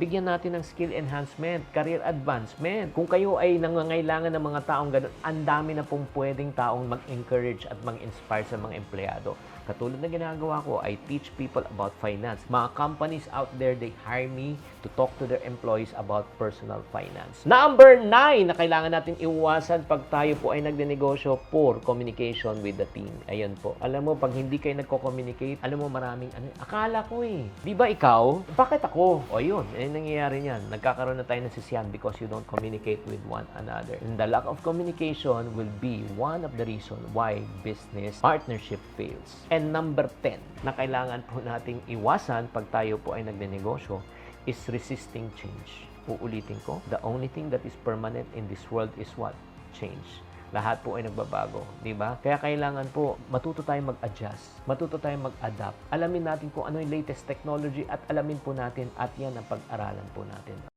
Bigyan natin ng skill enhancement, career advancement. Kung kayo ay nangangailangan ng mga taong ganun, ang dami na pong pwedeng taong mag-encourage at mag-inspire sa mga empleyado. Katulad na ginagawa ko, I teach people about finance. Mga companies out there, they hire me to talk to their employees about personal finance. Number 9 na kailangan natin iwasan pag tayo po ay nagnenegosyo, poor communication with the team. Ayan po. Alam mo, pag hindi kayo nagko-communicate, alam mo maraming akala ko di ba ikaw? Bakit ako? O yun, nangyayari niyan. Nagkakaroon na tayo ng sisiyan because you don't communicate with one another. And the lack of communication will be one of the reasons why business partnership fails. And number 10 na kailangan po nating iwasan pag tayo po ay nagnenegosyo is resisting change. Uulitin ko, the only thing that is permanent in this world is what? Change. Lahat po ay nagbabago, di ba? Kaya kailangan po matuto tayong mag-adjust, matuto tayong mag-adapt. Alamin natin kung ano yung latest technology at alamin po natin at yan ang pag-aralan po natin.